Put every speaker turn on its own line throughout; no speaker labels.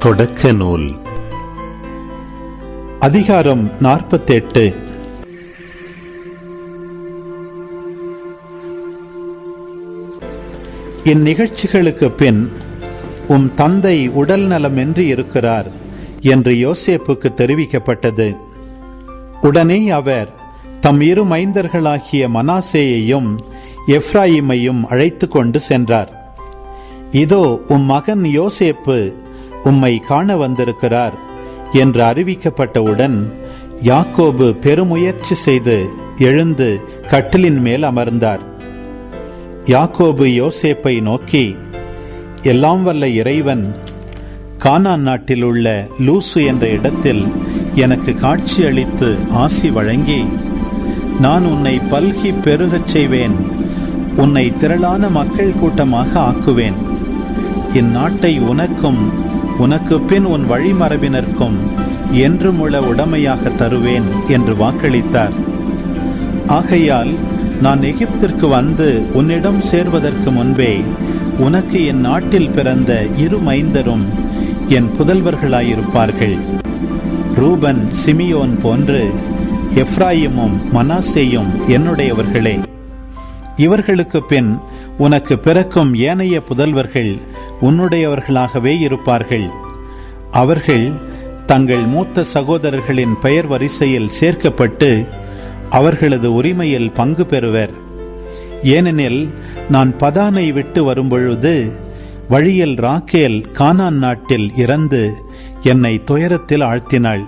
தொடக்க நூல் அதிகாரம் 48. இந்நிகழ்ச்சிகளுக்கு பின் உம் தந்தை உடல் நலமின்றி இருக்கிறார் என்று யோசேப்புக்கு தெரிவிக்கப்பட்டது. உடனே அவர் தம் இரு மைந்தர்களாகிய மனாசேயையும் எப்ராயிமையும் அழைத்து கொண்டு சென்றார். இதோ உம் மகன் யோசேப்பு உம்மை காண வந்திருக்கிறார் என்று அறிவிக்கப்பட்டவுடன் யாக்கோபு பெருமுயற்சி செய்து எழுந்து கட்டிலின் மேல் அமர்ந்தார். யாக்கோபு யோசேப்பை நோக்கி, எல்லாம் வல்ல இறைவன் கானான் நாட்டில் உள்ள லூசு என்ற இடத்தில் எனக்கு காட்சி அளித்து ஆசி வழங்கி, நான் உன்னை பல்கி பெருகச் செய்வேன், உன்னை திரளான மக்கள் கூட்டமாக ஆக்குவேன், இந்நாட்டை உனக்கும் உனக்கு பின் உன் வழிமரபினருக்கும் என்றுமுள்ள உடைமையாக தருவேன் என்று வாக்களித்தார். ஆகையால் நான் எகிப்திற்கு வந்து உன்னிடம் சேர்வதற்கு முன்பே உனக்கு என் நாட்டில் பிறந்த இரு மைந்தரும் என் புதல்வர்களாயிருப்பார்கள். ரூபன் சிமியோன் போன்று எப்ராயிமும் மனாசேயும் என்னுடையவர்களே. இவர்களுக்கு பின் உனக்கு பிறக்கும் ஏனைய புதல்வர்கள் உன்னுடையவர்களாகவே இருப்பார்கள். அவர்கள் தங்கள் மூத்த சகோதரர்களின் பெயர் வரிசையில் சேர்க்கப்பட்டு அவர்களது உரிமையில் பங்கு பெறுவர். ஏனெனில் நான் பதானை விட்டு வரும்பொழுது வழியில் ராக்கேல் கானான் நாட்டில் இறந்து என்னை துயரத்தில் ஆழ்த்தினாள்.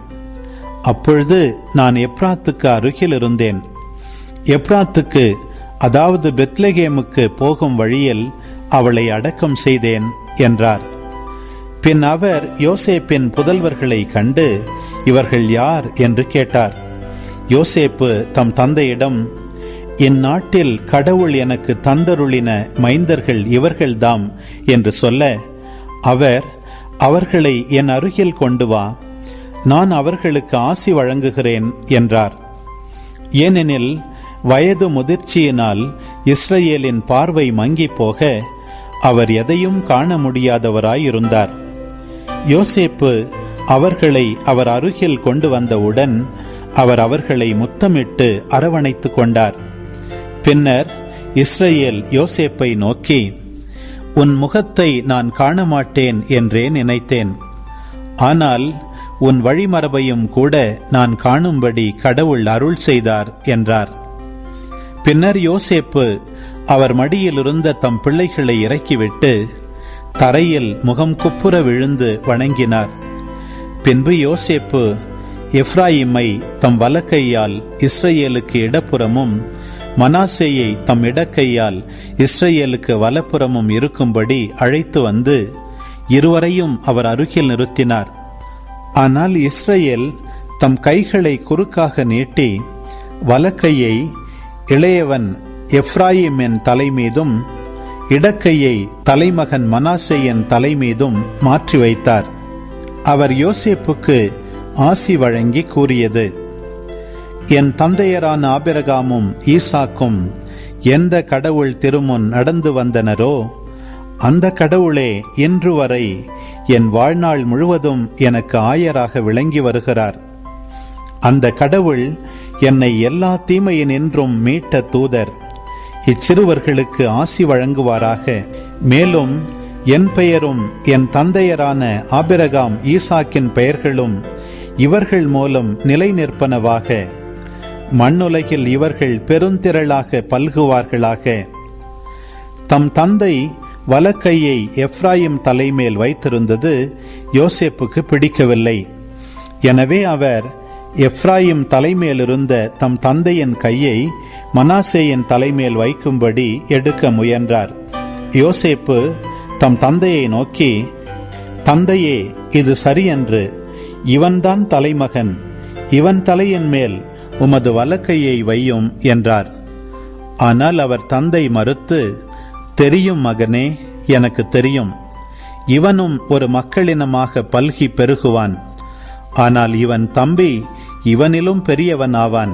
அப்பொழுது நான் எப்ராத்துக்கு அருகில் இருந்தேன். எப்ராத்துக்கு, அதாவது பெத்லகேமுக்கு போகும் வழியில் அவளை அடக்கம் செய்தேன் என்றார். பின் அவர் யோசேப்பின் புதல்வர்களை கண்டு, இவர்கள் யார் என்று கேட்டார். யோசேப்பு தம் தந்தையிடம், இந்நாட்டில் கடவுள் எனக்கு தந்தருளின மைந்தர்கள் இவர்கள்தாம் என்று சொல்ல, அவர், அவர்களை என் அருகில் கொண்டு வா, நான் அவர்களுக்கு ஆசி வழங்குகிறேன் என்றார். ஏனெனில் வயது முதிர்ச்சியினால் இஸ்ரவேலின் பார்வை மங்கி போக அவர் எதையும் காண முடியாதவராயிருந்தார். யோசேப்பு அவர்களை அவர் அருகில் கொண்டு வந்தவுடன் அவர் அவர்களை முத்தமிட்டு அரவணைத்து கொண்டார். பின்னர் இஸ்ரவேல் யோசேப்பை நோக்கி, உன் முகத்தை நான் காண மாட்டேன் என்றே நினைத்தேன். ஆனால் உன் வழிமரபையும் கூட நான் காணும்படி கடவுள் அருள் செய்தார் என்றார். பின்னர் யோசேப்பு அவர் மடியில் இருந்த தம் பிள்ளைகளை இறக்கிவிட்டு தரையில் முகம் குப்புற விழுந்து வணங்கினார். பின்பு யோசேப்பு எப்ராயிமை தம் வலக்கையால் இஸ்ரவேலுக்கு இடப்புறமும் மனாசேயை தம் இடக்கையால் இஸ்ரவேலுக்கு வலப்புறமும் இருக்கும்படி அழைத்து வந்து இருவரையும் அவர் அருகில் நிறுத்தினார். ஆனால் இஸ்ரவேல் தம் கைகளை குறுக்காக நீட்டி வலக்கையை இளையவன் எப்ராயிமின் தலைமீதும் இடக்கையை தலைமகன் மனாசேயின் தலைமீதும் மாற்றி வைத்தார். அவர் யோசேப்புக்கு ஆசி வழங்கி கூறியது, என் தந்தையரான ஆபிரகாமும் ஈசாக்கும் எந்த கடவுள் திருமுன் நடந்து வந்தனரோ அந்த கடவுளே இன்று வரை என் வாழ்நாள் முழுவதும் எனக்கு ஆயராக விளங்கி வருகிறார். அந்த கடவுள் என்னை எல்லா தீமையினின்றும் மீட்ட தூதர். இச்சிறுவர்களுக்கு ஆசி வழங்குவாராக. மேலும் என் பெயரும் என் தந்தையரான ஆபிரகாம் ஈசாக்கின் பெயர்களும் இவர்கள் மூலம் நிலை நிற்பனவாக. மண்ணுலகில் இவர்கள் பெருந்திரளாக பல்குவார்களாக. தம் தந்தை வலக்கையை எப்ராயிம் தலைமேல் வைத்திருந்தது யோசேப்புக்கு பிடிக்கவில்லை. எனவே அவர் எப்ராயிம் தலைமேலிருந்த தம் தந்தையின் கையை மனாசேயின் தலைமேல் வைக்கும்படி எடுக்க முயன்றார். யோசேப்பு தம் தந்தையை நோக்கி, தந்தையே, இது சரியன்று, இவன்தான் தலைமகன், இவன் தலையின் மேல் உமது வலக்கையை வையும் என்றார். ஆனால் அவர் தந்தை மறுத்து, தெரியும் மகனே, எனக்கு தெரியும், இவனும் ஒரு மக்களினமாக பல்கி பெருகுவான். ஆனால் இவன் தம்பி இவனிலும் பெரியவன் ஆவான்,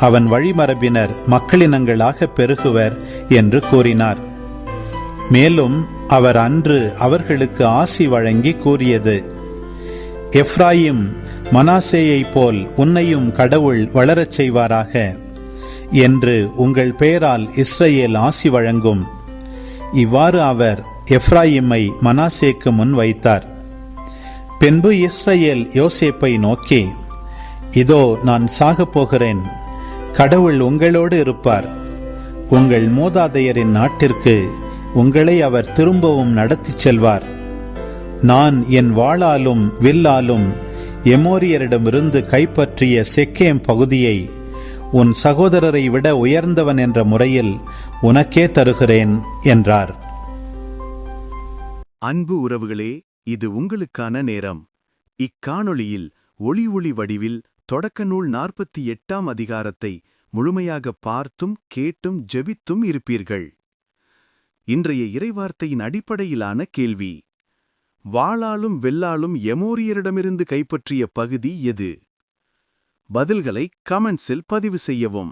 அவன் வழிமரபினர் மக்களினங்களாக பெருகுவர் என்று கூறினார். மேலும் அவர் அன்று அவர்களுக்கு ஆசி வழங்கி கூறியது, எப்ராயிம் மனாசேயைப் போல் உன்னையும் கடவுள் வளரச் செய்வாராக என்று உங்கள் பெயரால் இஸ்ரவேல் ஆசி வழங்கும். இவ்வாறு அவர் எப்ராயிமை மனாசேக்கு முன் வைத்தார். பின்பு இஸ்ரவேல் யோசேப்பை நோக்கி, இதோ நான் சாகப் போகிறேன், கடவுள் உங்களோடு இருப்பார். உங்கள் மூதாதையரின் நாட்டிற்கு உங்களை அவர் திரும்பவும் நடத்திச் செல்வார். நான் என் வாளாலும் வில்லாலும் எமோரியரிடமிருந்து கைப்பற்றிய செக்கேம் பகுதியை உன் சகோதரரை விட உயர்ந்தவன் என்ற முறையில் உனக்கே தருகிறேன் என்றார்.
அன்பு உறவுகளே, இது உங்களுக்கான நேரம். இக்காணொளியில் ஒளி வடிவில் தொடக்க நூல் 48ஆம் அதிகாரத்தை முழுமையாக பார்த்தும் கேட்டும் ஜெபித்தும் இருப்பீர்கள். இன்றைய இறைவார்த்தையின் அடிப்படையிலான கேள்வி: வாளாலும் வெல்லாலும் எமோரியரிடமிருந்து கைப்பற்றிய பகுதி எது? பதில்களை கமெண்ட்ஸில் பதிவு செய்யவும்.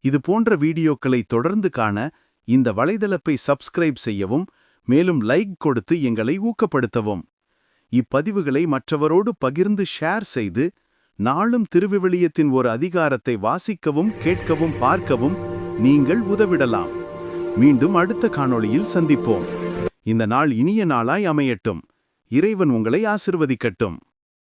இது போன்ற வீடியோக்களை தொடர்ந்து காண இந்த வலைதளத்தை சப்ஸ்கிரைப் செய்யவும், மேலும் லைக் கொடுத்து எங்களை ஊக்கப்படுத்தவும். இப்பதிவுகளை மற்றவரோடு பகிர்ந்து ஷேர் செய்து நாளும் திருவிவிலியத்தின் ஒரு அதிகாரத்தை வாசிக்கவும், கேட்கவும், பார்க்கவும் நீங்கள் உதவிடலாம். மீண்டும் அடுத்த காணொளியில் சந்திப்போம். இந்த நாள் இனிய நாளாய் அமையட்டும். இறைவன் உங்களை ஆசிர்வதிக்கட்டும்.